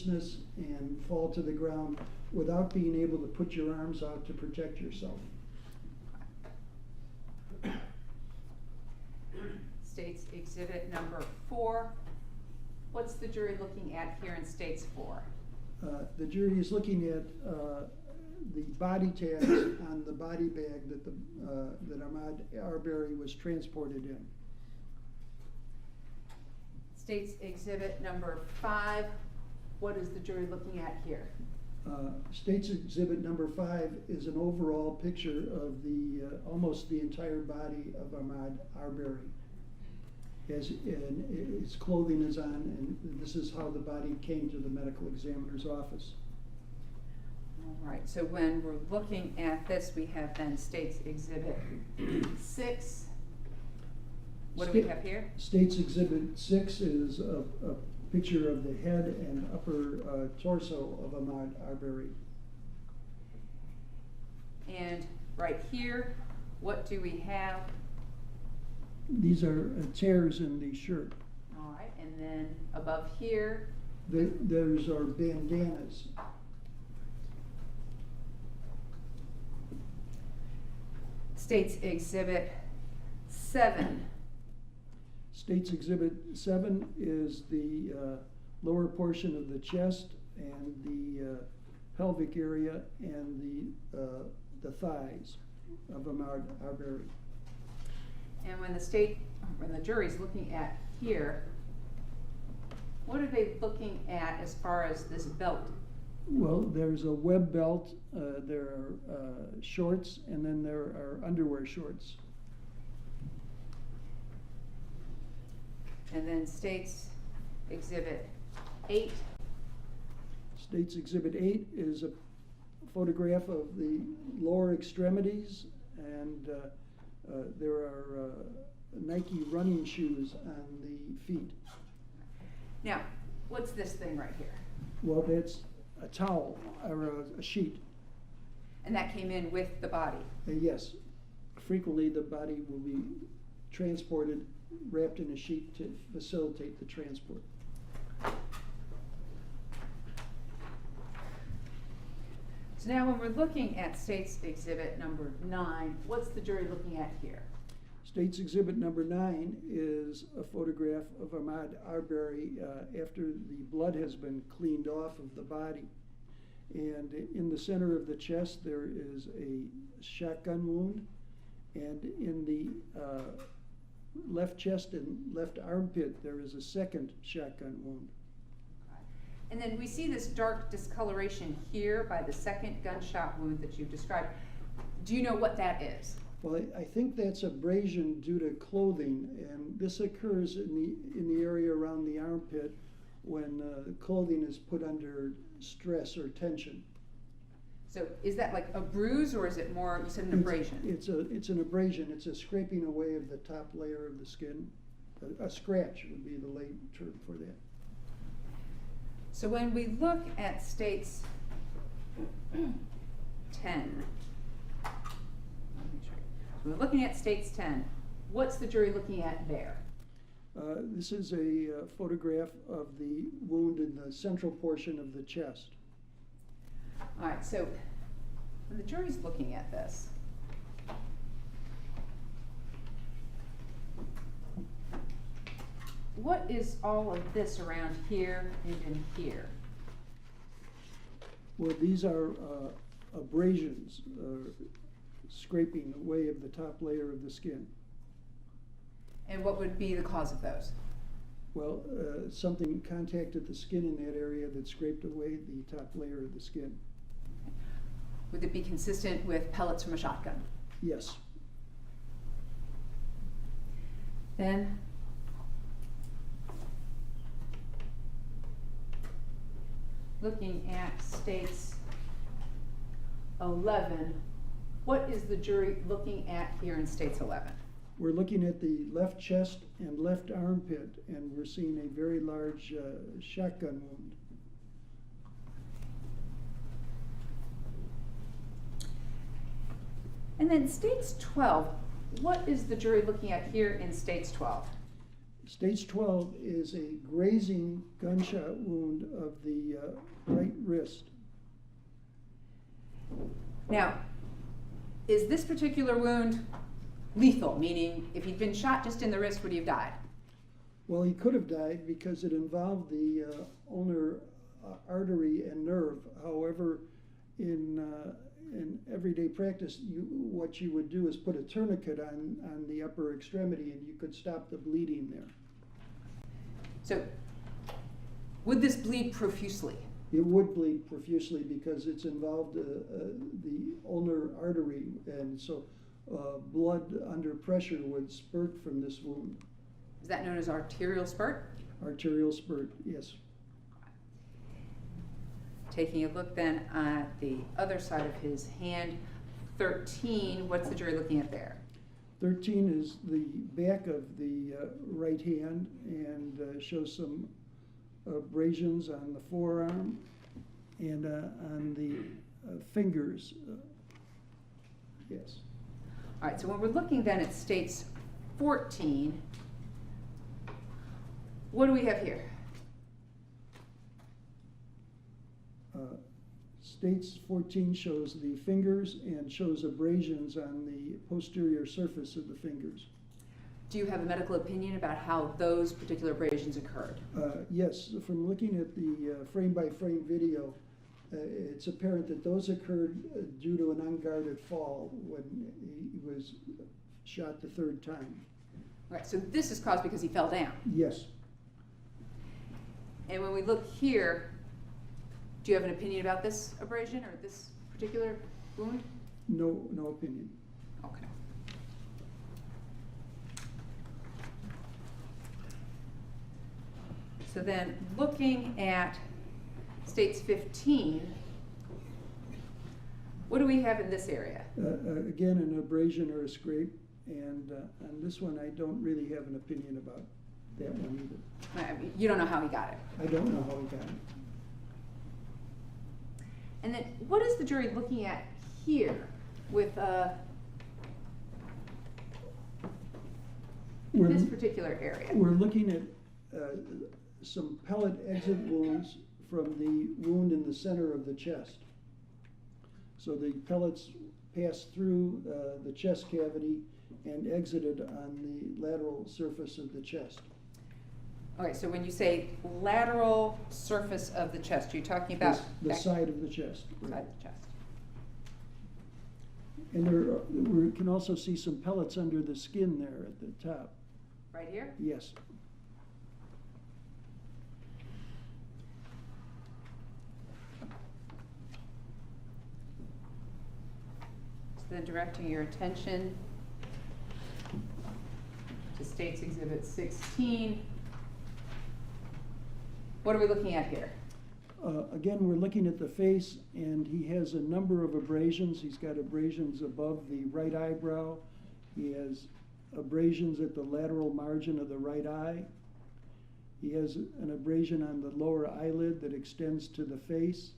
nervousness and fall to the ground without being able to put your arms out to protect yourself. State's Exhibit number 4. What's the jury looking at here in States 4? The jury is looking at the body tags on the body bag that that Ahmaud Arbery was transported in. State's Exhibit number 5. What is the jury looking at here? State's Exhibit number 5 is an overall picture of the almost the entire body of Ahmaud Arbery. And his clothing is on, and this is how the body came to the medical examiner's office. All right, so when we're looking at this, we have then State's Exhibit 6. What do we have here? State's Exhibit 6 is a picture of the head and upper torso of Ahmaud Arbery. And right here, what do we have? These are tears in the shirt. All right, and then above here? Those are bandanas. State's Exhibit 7. State's Exhibit 7 is the lower portion of the chest and the pelvic area and the thighs of Ahmaud Arbery. And when the jury's looking at here, what are they looking at as far as this belt? Well, there's a web belt, there are shorts, and then there are underwear shorts. And then State's Exhibit 8. State's Exhibit 8 is a photograph of the lower extremities, and there are Nike running shoes on the feet. Now, what's this thing right here? Well, that's a towel or a sheet. And that came in with the body? Yes. Frequently the body will be transported wrapped in a sheet to facilitate the transport. So now when we're looking at State's Exhibit number 9, what's the jury looking at here? State's Exhibit number 9 is a photograph of Ahmaud Arbery after the blood has been cleaned off of the body. And in the center of the chest there is a shotgun wound, and in the left chest and left armpit there is a second shotgun wound. And then we see this dark discoloration here by the second gunshot wound that you've described. Do you know what that is? Well, I think that's abrasion due to clothing, and this occurs in the area around the armpit when clothing is put under stress or tension. So is that like a bruise, or is it more, you said an abrasion? It's an abrasion. It's a scraping away of the top layer of the skin. A scratch would be the lay term for that. So when we look at States 10, so we're looking at States 10, what's the jury looking at there? This is a photograph of the wound in the central portion of the chest. All right, so when the jury's looking at this, what is all of this around here and in here? Well, these are abrasions, scraping away of the top layer of the skin. And what would be the cause of those? Well, something contacted the skin in that area that scraped away the top layer of the skin. Would it be consistent with pellets from a shotgun? Yes. Then, looking at States 11, what is the jury looking at here in States 11? We're looking at the left chest and left armpit, and we're seeing a very large shotgun wound. And then States 12, what is the jury looking at here in States 12? States 12 is a grazing gunshot wound of the wrist. Now, is this particular wound lethal? Meaning, if he'd been shot just in the wrist, would he have died? Well, he could have died because it involved the ulnar artery and nerve. However, in everyday practice, what you would do is put a tourniquet on the upper extremity, and you could stop the bleeding there. So, would this bleed profusely? It would bleed profusely because it's involved the ulnar artery, and so blood under pressure would spurt from this wound. Is that known as arterial spurt? Arterial spurt, yes. Taking a look then at the other side of his hand, 13, what's the jury looking at there? 13 is the back of the right hand and shows some abrasions on the forearm and on the fingers. Yes. All right, so when we're looking then at states 14, what do we have here? States 14 shows the fingers and shows abrasions on the posterior surface of the fingers. Do you have a medical opinion about how those particular abrasions occurred? Yes, from looking at the frame-by-frame video, it's apparent that those occurred due to an unguarded fall when he was shot the third time. All right, so this is caused because he fell down. Yes. And when we look here, do you have an opinion about this abrasion or this particular wound? No opinion. Okay. So then, looking at states 15, what do we have in this area? Again, an abrasion or a scrape, and on this one, I don't really have an opinion about that one either. I mean, you don't know how he got it. I don't know how he got it. And then, what is the jury looking at here with this particular area? We're looking at some pellet exit wounds from the wound in the center of the chest. So the pellets passed through the chest cavity and exited on the lateral surface of the chest. Okay, so when you say lateral surface of the chest, you're talking about the side of the chest. Side of the chest. And we can also see some pellets under the skin there at the top. Right here? Yes. So then directing your attention to States Exhibit 16. What are we looking at here? Again, we're looking at the face, and he has a number of abrasions. He's got abrasions above the right eyebrow. He has abrasions at the lateral margin of the right eye. He has an abrasion on the lower eyelid that extends to the face.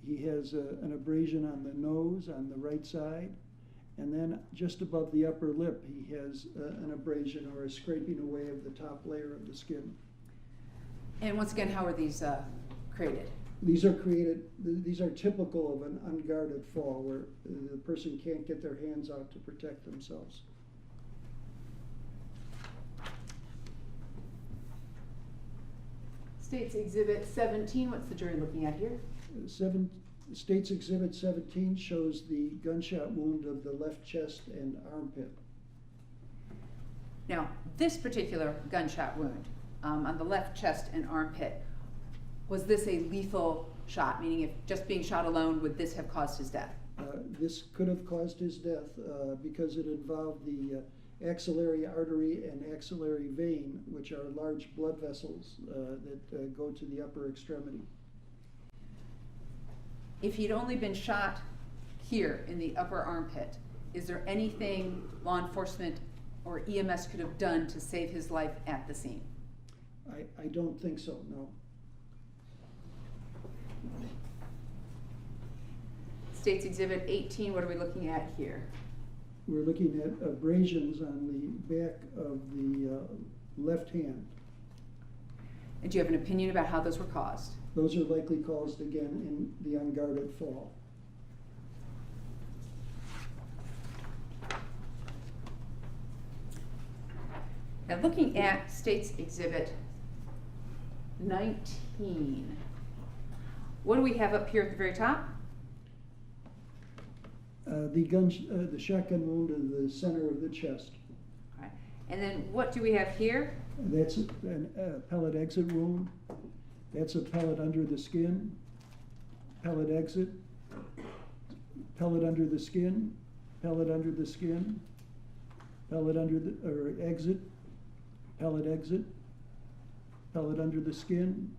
He has an abrasion on the nose on the right side. And then just above the upper lip, he has an abrasion or a scraping away of the top layer of the skin. And once again, how are these created? These are typical of an unguarded fall where the person can't get their hands out to protect themselves. States Exhibit 17, what's the jury looking at here? States Exhibit 17 shows the gunshot wound of the left chest and armpit. Now, this particular gunshot wound on the left chest and armpit, was this a lethal shot? Meaning if just being shot alone, would this have caused his death? This could have caused his death because it involved the axillary artery and axillary vein, which are large blood vessels that go to the upper extremity. If he'd only been shot here in the upper armpit, is there anything law enforcement or EMS could have done to save his life at the scene? I don't think so, no. States Exhibit 18, what are we looking at here? We're looking at abrasions on the back of the left hand. And do you have an opinion about how those were caused? Those are likely caused again in the unguarded fall. Now, looking at State's Exhibit 19, what do we have up here at the very top? The shotgun wound in the center of the chest. All right. And then what do we have here? That's a pellet exit wound. That's a pellet under the skin. Pellet exit. Pellet under the skin. Pellet under the skin. Pellet under the, or exit. Pellet exit. Pellet under the skin.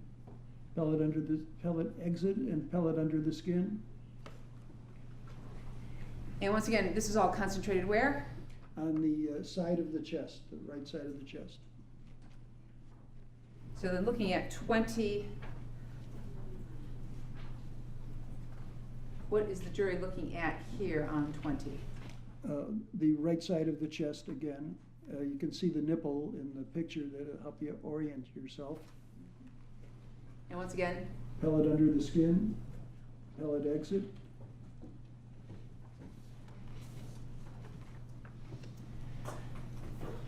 Pellet under the, pellet exit and pellet under the skin. And once again, this is all concentrated where? On the side of the chest, the right side of the chest. So then looking at 20, what is the jury looking at here on 20? The right side of the chest again. You can see the nipple in the picture that'll help you orient yourself. And once again? Pellet under the skin, pellet exit.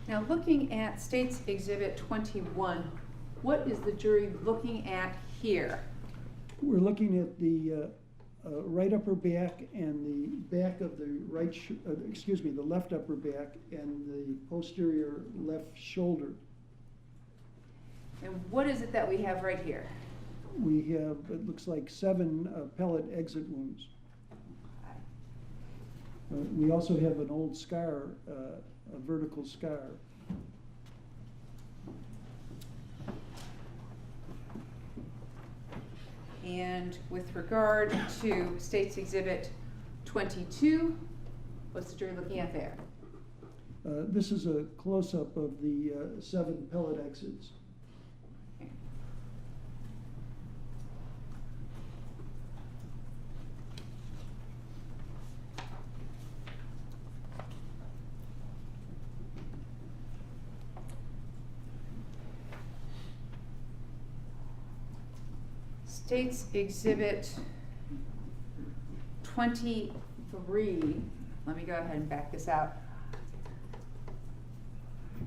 Now looking at State's Exhibit 21, what is the jury looking at here? We're looking at the right upper back and the back of the the left upper back and the posterior left shoulder. And what is it that we have right here? We have, it looks like 7 pellet exit wounds. We also have an old scar, a vertical scar. And with regard to State's Exhibit 22, what's the jury looking at there? This is a close-up of the 7 pellet exits. Okay. State's Exhibit 23, let me go ahead and back this out.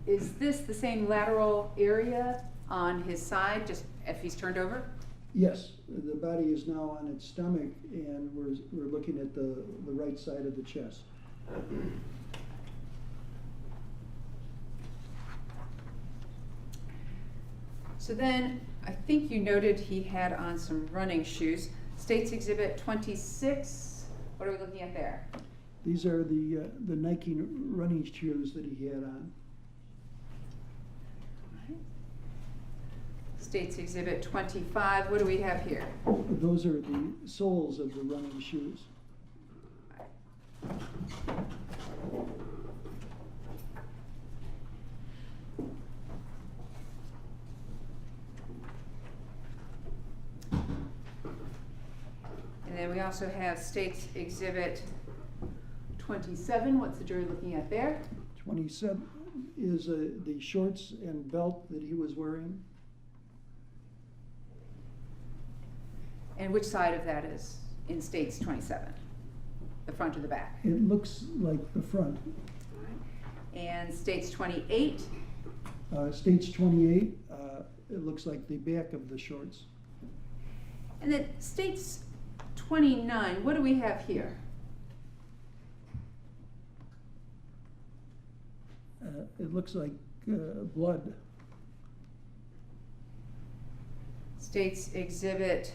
Is this the same lateral area on his side, just if he's turned over? Yes, the body is now on its stomach and we're looking at the right side of the chest. So then, I think you noted he had on some running shoes. State's Exhibit 26, what are we looking at there? These are the Nike running shoes that he had on. State's Exhibit 25, what do we have here? Those are the soles of the running shoes. And then we also have State's Exhibit 27. What's the jury looking at there? 27 is the shorts and belt that he was wearing. And which side of that is in State's 27? The front or the back? It looks like the front. And State's 28? State's 28, it looks like the back of the shorts. And then State's 29, what do we have here? It looks like blood. State's Exhibit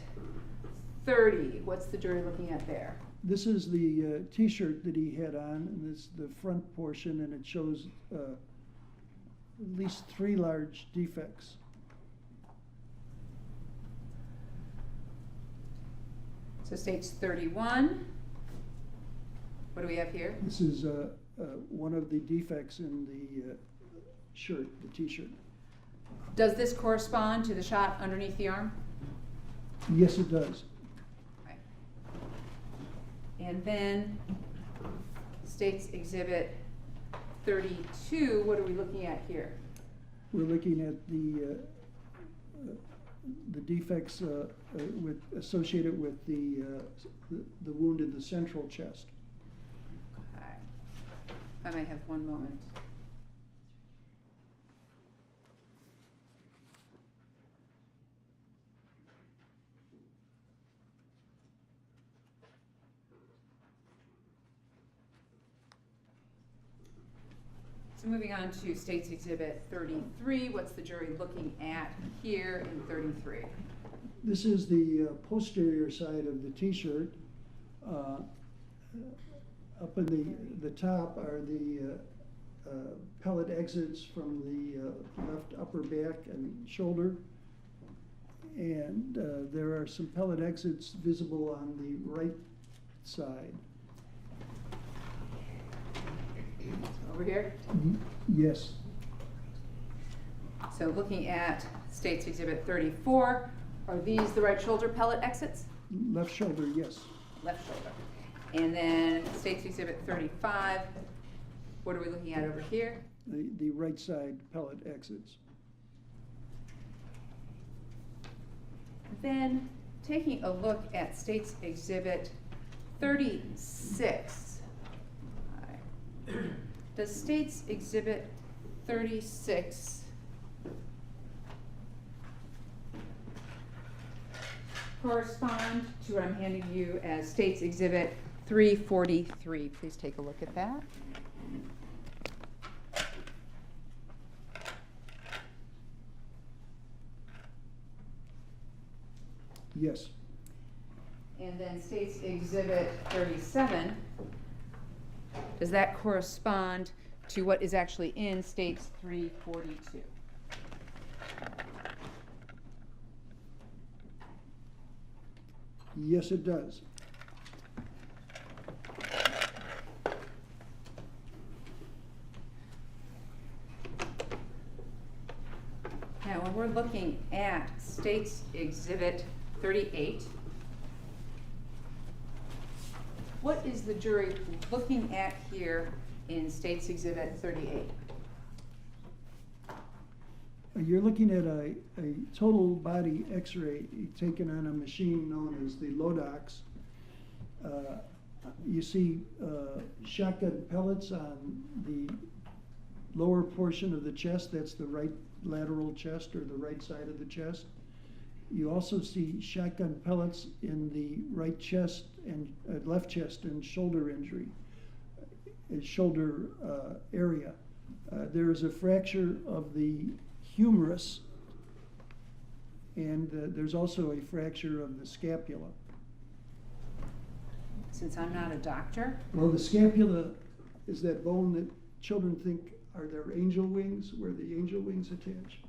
30, what's the jury looking at there? This is the t-shirt that he had on, and this is the front portion, and it shows at least 3 large defects. So State's 31, what do we have here? This is one of the defects in the shirt, the t-shirt. Does this correspond to the shot underneath the arm? Yes, it does. Right. And then State's Exhibit 32, what are we looking at here? We're looking at the the defects associated with the wound in the central chest. Okay. I may have one moment. So moving on to State's Exhibit 33, what's the jury looking at here in 33? This is the posterior side of the T-shirt. Up in the top are the pellet exits from the left upper back and shoulder. And there are some pellet exits visible on the right side. Over here? Yes. So looking at State's Exhibit 34, are these the right shoulder pellet exits? Left shoulder, yes. Left shoulder. And then State's Exhibit 35, what are we looking at over here? The right side pellet exits. Then taking a look at State's Exhibit 36. Does State's Exhibit 36 correspond to what I'm handing you as State's Exhibit 343? Please take a look at that. Yes. And then State's Exhibit 37, does that correspond to what is actually in State's 342? Yes, it does. Now, when we're looking at State's Exhibit 38, what is the jury looking at here in State's Exhibit 38? You're looking at a total body x-ray taken on a machine known as the Lodox. You see shotgun pellets on the lower portion of the chest. That's the right lateral chest or the right side of the chest. You also see shotgun pellets in the right chest and left chest and shoulder injury, shoulder area. There is a fracture of the humerus, and there's also a fracture of the scapula. Since I'm not a doctor. Well, the scapula is that bone that children think are their angel wings, where the angel wings attach.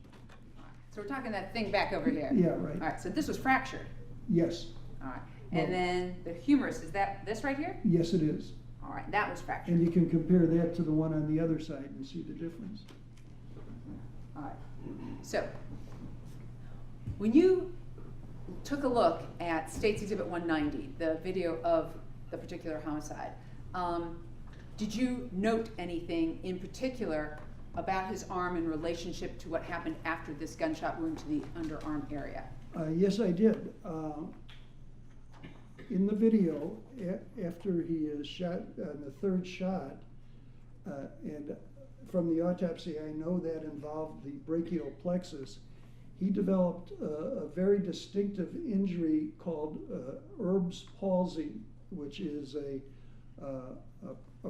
So we're talking that thing back over here. Yeah, right. All right, so this was fractured. Yes. All right. Well, And then the humerus, is that this right here? Yes, it is. All right, that was fractured. And you can compare that to the one on the other side and see the difference. All right. So when you took a look at State's Exhibit 190, the video of the particular homicide, did you note anything in particular about his arm in relationship to what happened after this gunshot wound to the underarm area? Yes, I did. In the video, after he is shot on the third shot, and from the autopsy I know that involved the brachial plexus, he developed a very distinctive injury called Erb's palsy, which is a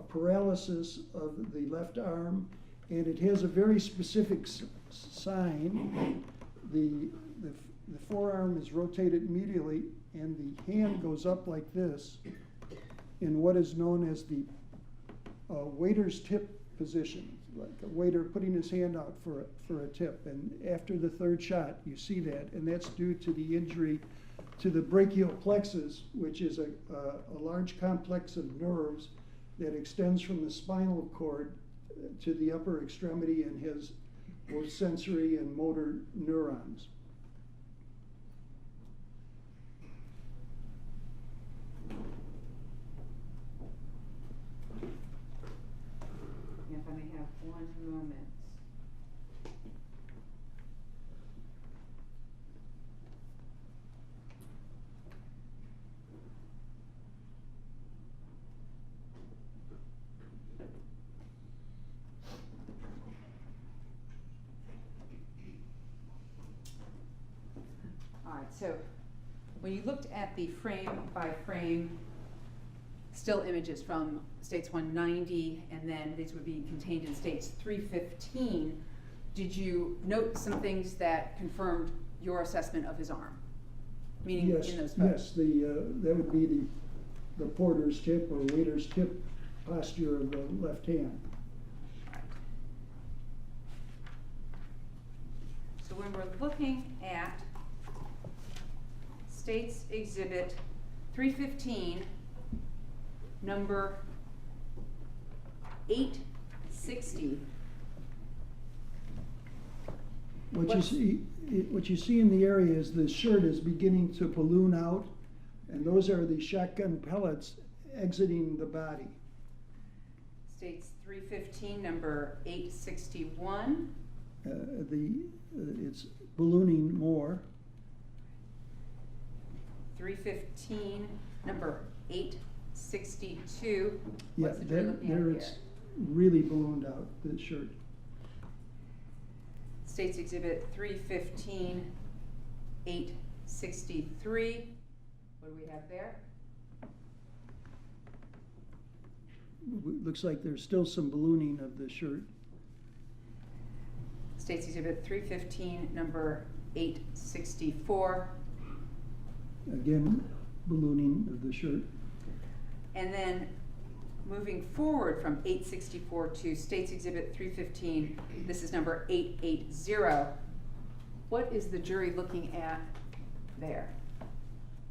paralysis of the left arm, and it has a very specific sign. The forearm is rotated medially, and the hand goes up like this in what is known as the waiter's tip position, like a waiter putting his hand out for a tip. And after the third shot, you see that, and that's due to the injury to the brachial plexus, which is a large complex of nerves that extends from the spinal cord to the upper extremity and has both sensory and motor neurons. If I may have one moment. So when you looked at the frame-by-frame still images from states 190, and then these would be contained in states 315, did you note some things that confirmed your assessment of his arm? Meaning Yes, in those photos? yes, that would be the porter's tip or waiter's tip posture of the left hand. So when we're looking at States Exhibit 315, number 860. What you see in the area is the shirt is beginning to balloon out, and those are the shotgun pellets exiting the body. States 315, number 861. It's ballooning more. 315, number 862. Yeah, What's the jury looking at there here? it's really ballooned out, the shirt. States Exhibit 315, 863. What do we have there? Looks like there's still some ballooning of the shirt. States Exhibit 315, number 864. Again, ballooning of the shirt. And then moving forward from 864 to States Exhibit 315, this is number 880. What is the jury looking at there?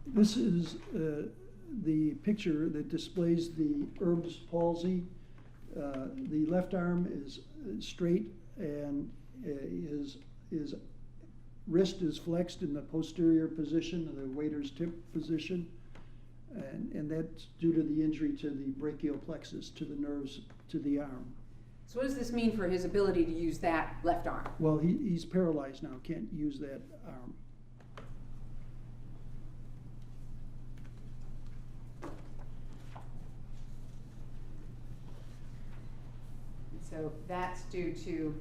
This is the picture that displays the Erb's palsy. The left arm is straight, and his wrist is flexed in the posterior position, the waiter's tip position, and that's due to the injury to the brachial plexus, to the nerves to the arm. So what does this mean for his ability to use that left arm? Well, he's paralyzed now, can't use that arm. So that's due to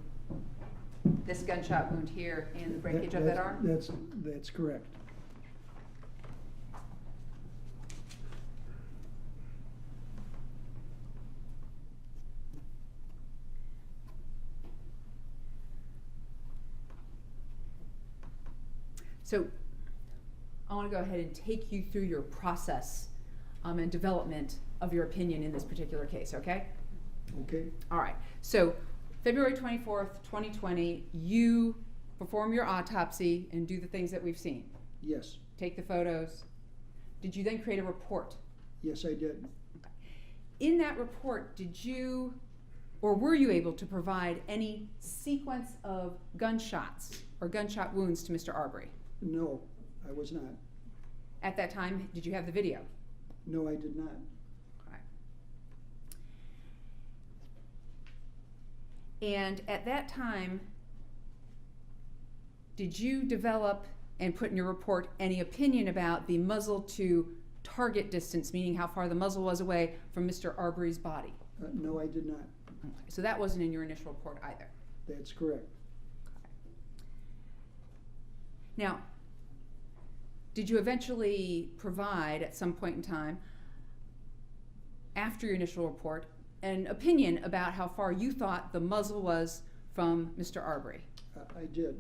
this gunshot wound here and the breakage of that arm? That's correct. So I want to go ahead and take you through your process and development of your opinion in this particular case, okay? Okay. All right. So February 24th, 2020, you perform your autopsy and do the things that we've seen. Yes. Take the photos. Did you then create a report? Yes, I did. In that report, did you or were you able to provide any sequence of gunshots or gunshot wounds to Mr. Arbery? No, I was not. At that time, did you have the video? No, I did not. And at that time, did you develop and put in your report any opinion about the muzzle to target distance, meaning how far the muzzle was away from Mr. Arbery's body? No, I did not. Okay. So that wasn't in your initial report either? That's correct. Okay. Now, did you eventually provide at some point in time, after your initial report, an opinion about how far you thought the muzzle was from Mr. Arbery? I did.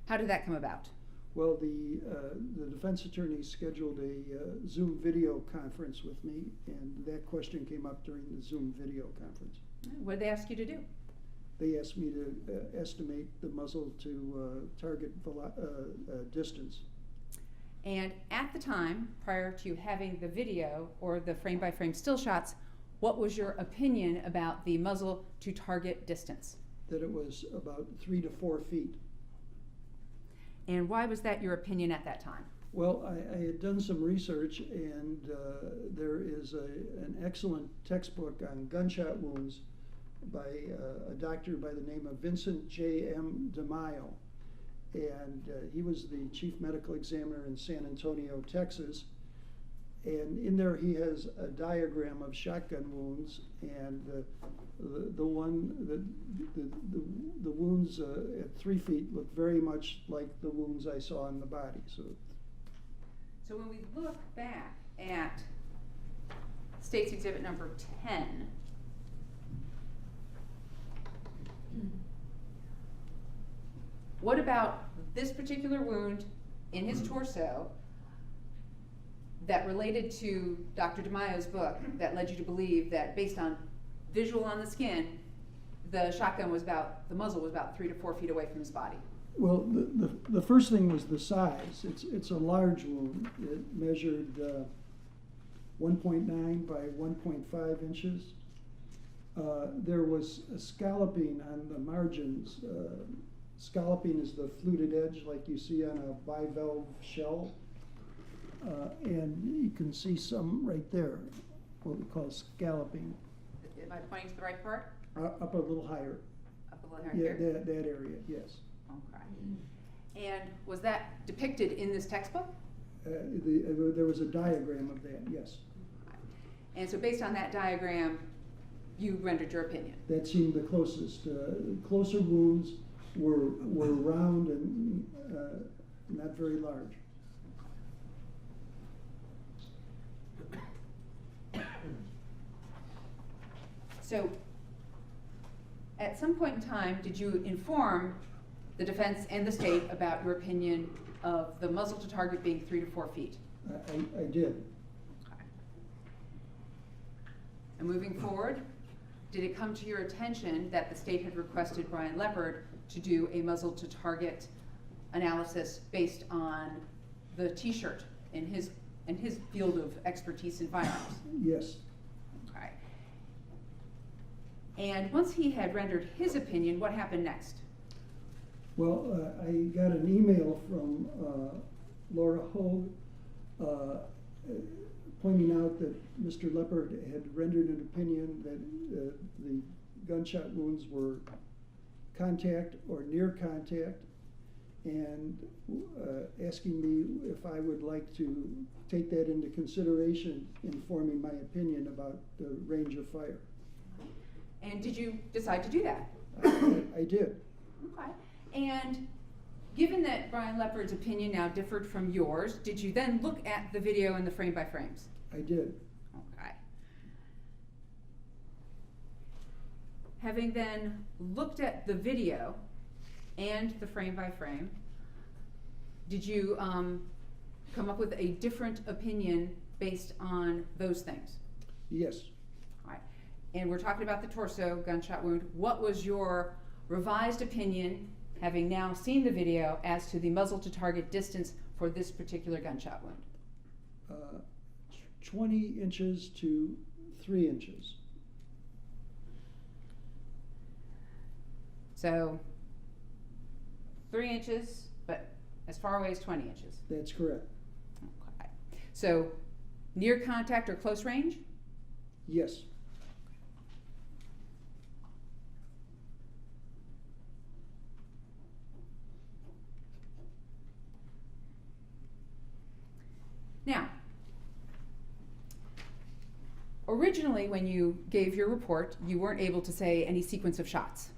How did that come about? Well, the defense attorney scheduled a Zoom video conference with me, and that question came up during the Zoom video conference. What did they ask you to do? They asked me to estimate the muzzle to target distance. And at the time, prior to having the video or the frame-by-frame still shots, what was your opinion about the muzzle to target distance? That it was about 3 to 4 feet. And why was that your opinion at that time? Well, I had done some research, and there is an excellent textbook on gunshot wounds by a doctor by the name of Vincent J.M. DeMaio. And he was the chief medical examiner in San Antonio, Texas. And in there he has a diagram of shotgun wounds, and the wounds at 3 feet look very much like the wounds I saw in the body. So So when we look back at State's Exhibit number 10, what about this particular wound in his torso that related to Dr. DeMaio's book that led you to believe that based on visual on the skin, the muzzle was about 3 to 4 feet away from his body? Well, the first thing was the size. It's a large wound. It measured 1.9 by 1.5 inches. There was a scalloping on the margins. Scalloping is the fluted edge like you see on a bivalve shell. And you can see some right there, what we call scalloping. Am I pointing to the right part? Up a little higher. Up a little higher Yeah, here? that area, yes. Okay. And was that depicted in this textbook? There was a diagram of that, yes. And so based on that diagram, you rendered your opinion? That seemed the closest. Closer wounds were round and not very large. So at some point in time, did you inform the defense and the state about your opinion of the muzzle to target being 3 to 4 feet? I did. Okay. And moving forward, did it come to your attention that the state had requested Bryan Leppard to do a muzzle to target analysis based on the T-shirt in his field of expertise in firearms? Yes. Okay. And once he had rendered his opinion, what happened next? Well, I got an email from Laura Hogue pointing out that Mr. Leppard had rendered an opinion that the gunshot wounds were contact or near contact, and asking me if I would like to take that into consideration in forming my opinion about the range of fire. And did you decide to do that? I did. Okay. And given that Bryan Leppard's opinion now differed from yours, did you then look at the video and the frame by frames? I did. Okay. Having then looked at the video and the frame by frame, did you come up with a different opinion based on those things? Yes. All right. And we're talking about the torso gunshot wound. What was your revised opinion, having now seen the video, as to the muzzle to target distance for this particular gunshot wound? 20 inches to 3 inches. So 3 inches, but as far away as 20 inches. That's correct. Okay. So near contact or close range? Yes. Now, originally when you gave your report, you weren't able to say any sequence of shots.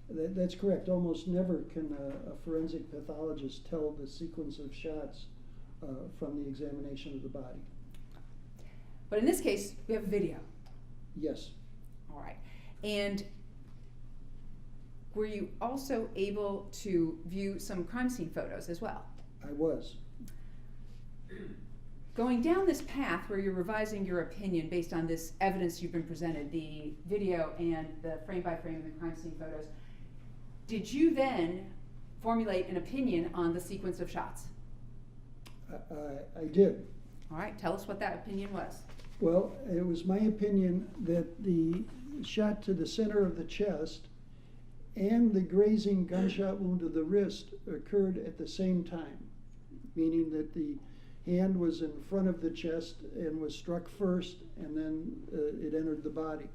That's correct. Almost never can a forensic pathologist tell the sequence of shots from the examination of the body. But in this case, we have a video. Yes. All right. And were you also able to view some crime scene photos as well? I was. Going down this path where you're revising your opinion based on this evidence you've been presented, the video and the frame by frame of the crime scene photos, did you then formulate an opinion on the sequence of shots? I did. All right, tell us what that opinion was. Well, it was my opinion that the shot to the center of the chest and the grazing gunshot wound to the wrist occurred at the same time, meaning that the hand was in front of the chest and was struck first, and then it entered the body.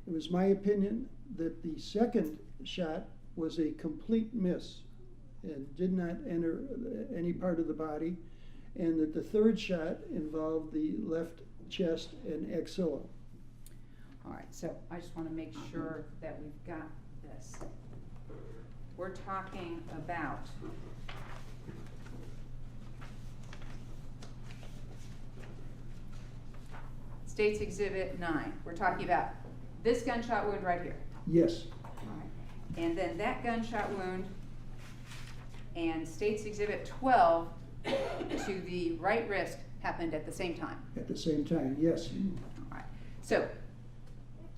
It was my opinion that the second shot was a complete miss and did not enter any part of the body, and that the third shot involved the left chest and axilla. All right, so I just want to make sure that we've got this. We're talking about State's Exhibit 9. We're talking about this gunshot wound right here. Yes, And then that gunshot wound and State's Exhibit 12 to the right wrist happened at the same time. at the same time, yes. All right. So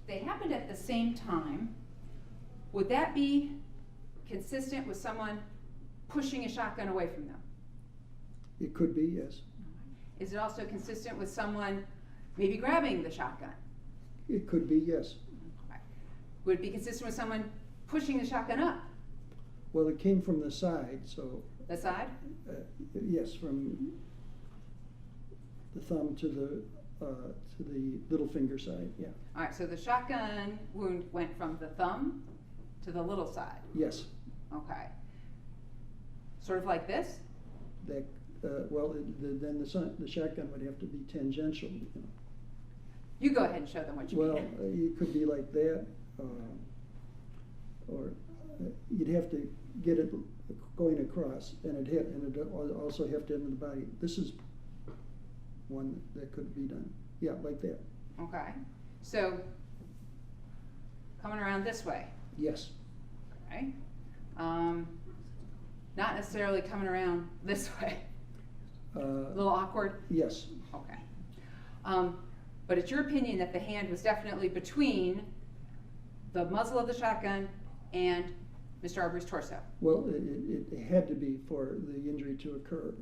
they happened at the same time. Would that be consistent with someone pushing a shotgun away from them? It could be, yes. Is it also consistent with someone maybe grabbing the shotgun? It could be, yes. Okay. Would it be consistent with someone pushing the shotgun up? Well, it came from the side, so, The side? yes, from the thumb to the little finger side, yeah. All right, so the shotgun wound went from the thumb to the little side. Yes, Okay. Sort of like this? that, well, then the shotgun would have to be tangential, you know. You go ahead and show them what you Well, mean. it could be like that, or you'd have to get it going across, and it'd also have to enter the body. This is one that could be done, yeah, like that, Okay. So coming around this way, yes. okay? Not necessarily coming around this way. A little awkward? Yes, Okay. But it's your opinion that the hand was definitely between the muzzle of the shotgun and Mr. Arbery's torso? well, it had to be for the injury to occur.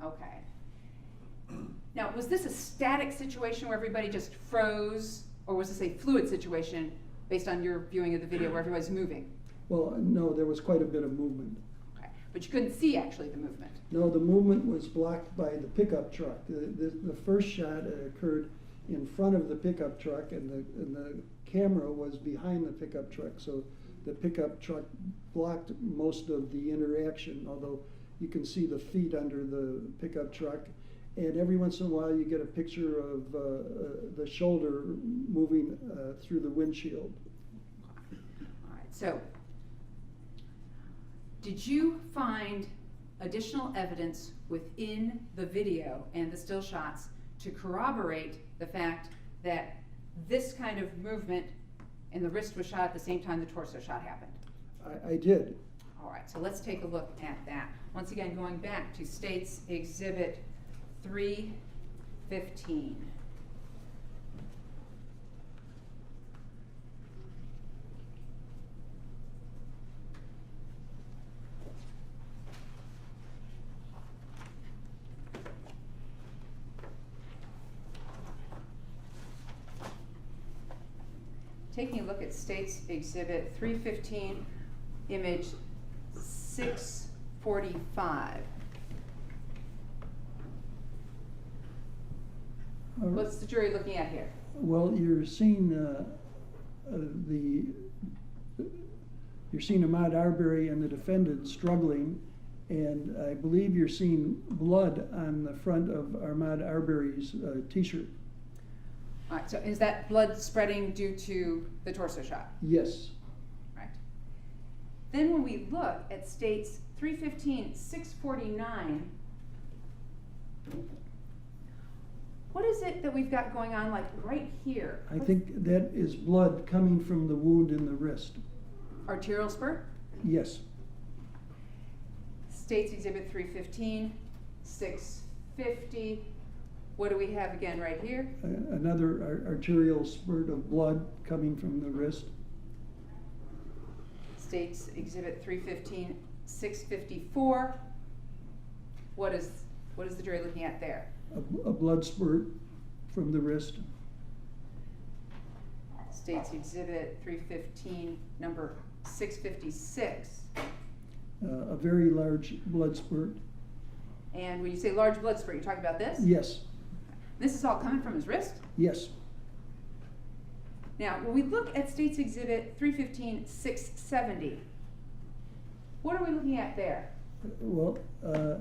Okay. Now, was this a static situation where everybody just froze, or was this a fluid situation based on your viewing of the video where everybody's moving? Well, no, there was quite a bit of movement. Okay. But you couldn't see actually the movement? No, the movement was blocked by the pickup truck. The first shot occurred in front of the pickup truck, and the camera was behind the pickup truck. So the pickup truck blocked most of the interaction, although you can see the feet under the pickup truck. And every once in a while you get a picture of the shoulder moving through the windshield. All right. So, did you find additional evidence within the video and the still shots to corroborate the fact that this kind of movement and the wrist was shot at the same time the torso shot happened? I did. All right, so let's take a look at that. Once again, going back to State's Exhibit 315. Taking a look at State's Exhibit 315, image 645. What's the jury looking at here? Well, you're seeing Ahmaud Arbery and the defendant struggling, and I believe you're seeing blood on the front of Ahmaud Arbery's T-shirt. All right, so is that blood spreading due to the torso shot? Yes. Right. Then when we look at State's 315, 649, what is it that we've got going on like right here? I think that is blood coming from the wound in the wrist. Arterial spurt? Yes. State's Exhibit 315, 650. What do we have again right here? Another arterial spurt of blood coming from the wrist. State's Exhibit 315, 654. What is the jury looking at there? A blood spurt from the wrist. State's Exhibit 315, number 656. A very large blood spurt. And when you say large blood spurt, you're talking about this? Yes. This is all coming from his wrist? Yes. Now, when we look at State's Exhibit 315, 670, what are we looking at there? Well, a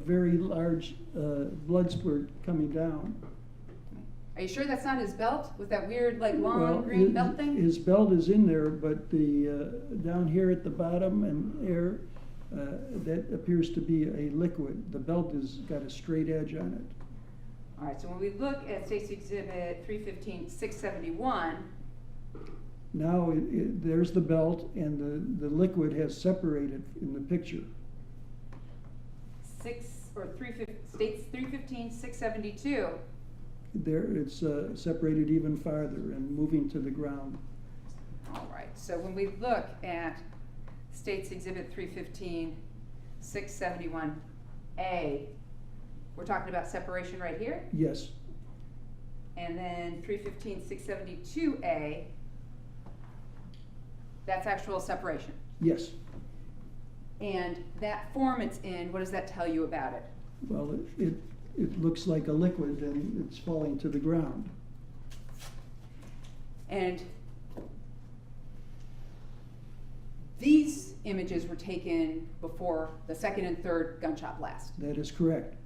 very large blood spurt coming down. Are you sure that's not his belt with that weird, like, long green belt thing? His belt is in there, but the down here at the bottom and air, that appears to be a liquid. The belt has got a straight edge on it. All right, so when we look at State's Exhibit 315-671, now there's the belt, and the liquid has separated in the picture. States 315-672, There, it's separated even farther and moving to the ground. all right, so when we look at State's Exhibit 315-671A, we're talking about separation right here, Yes, and then 315-672A, that's actual separation. yes. And that form it's in, what does that tell you about it? Well, it looks like a liquid and it's falling to the ground. And these images were taken before the second and third gunshot blast. That is correct.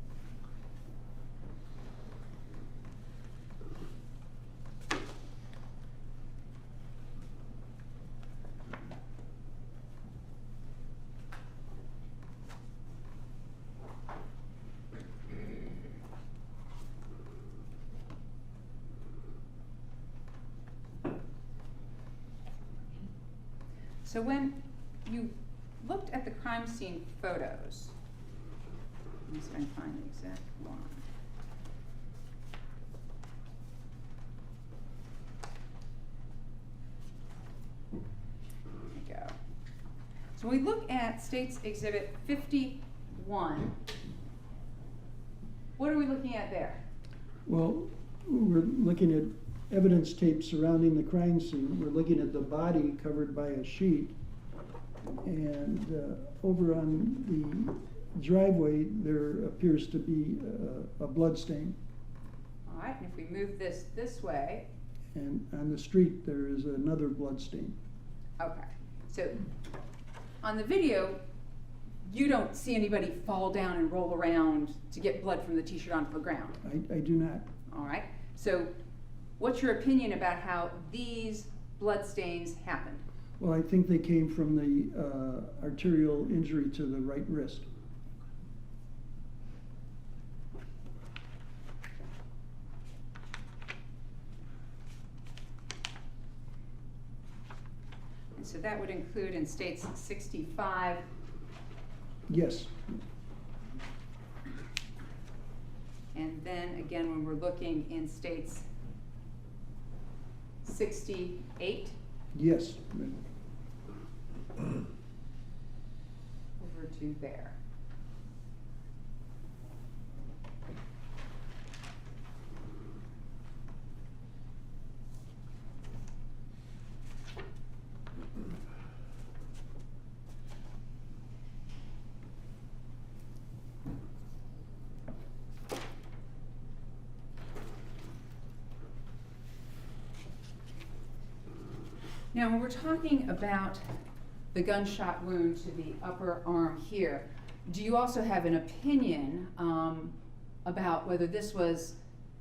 So when you looked at the crime scene photos, let me see if I can find the exact one. There we go. So when we look at State's Exhibit 51, what are we looking at there? Well, we're looking at evidence tape surrounding the crime scene. We're looking at the body covered by a sheet. And over on the driveway, there appears to be a blood stain. All right, and if we move this way, And on the street, there is another blood stain. okay. So on the video, you don't see anybody fall down and roll around to get blood from the t-shirt onto the ground. I do not. All right. So what's your opinion about how these blood stains happened? Well, I think they came from the arterial injury to the right wrist. And so that would include in States 65. Yes, And then again, when we're looking in States 68, yes. over to there. Now, when we're talking about the gunshot wound to the upper arm here, do you also have an opinion about whether this was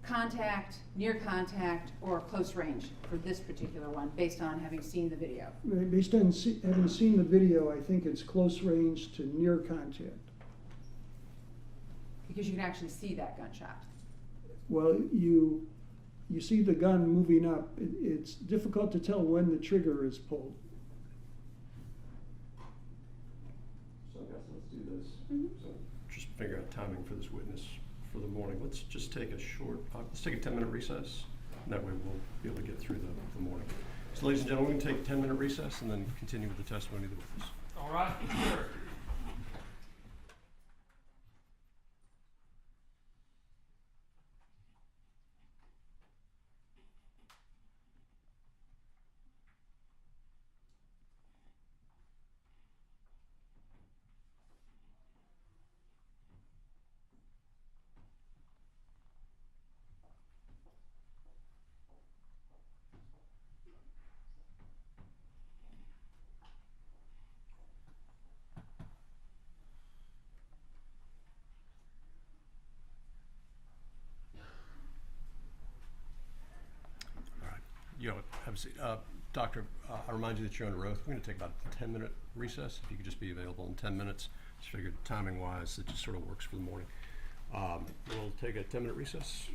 contact, near contact, or close range for this particular one, based on having seen the video? Based on having seen the video, I think it's close range to near contact. Because you can actually see that gunshot. Well, you see the gun moving up. It's difficult to tell when the trigger is pulled. So I guess let's do this. Mhm. So just figure out timing for this witness for the morning. Let's just take a short, let's take a 10-minute recess. And that way we'll be able to get through the morning. So ladies and gentlemen, we're going to take a 10-minute recess and then continue with the testimony of the witness. All right, sure. You know, have a seat. Doctor, I remind you that you're under oath. We're going to take about a 10-minute recess. If you could just be available in 10 minutes. Just figured timing-wise, it just sort of works for the morning. We'll take a 10-minute recess.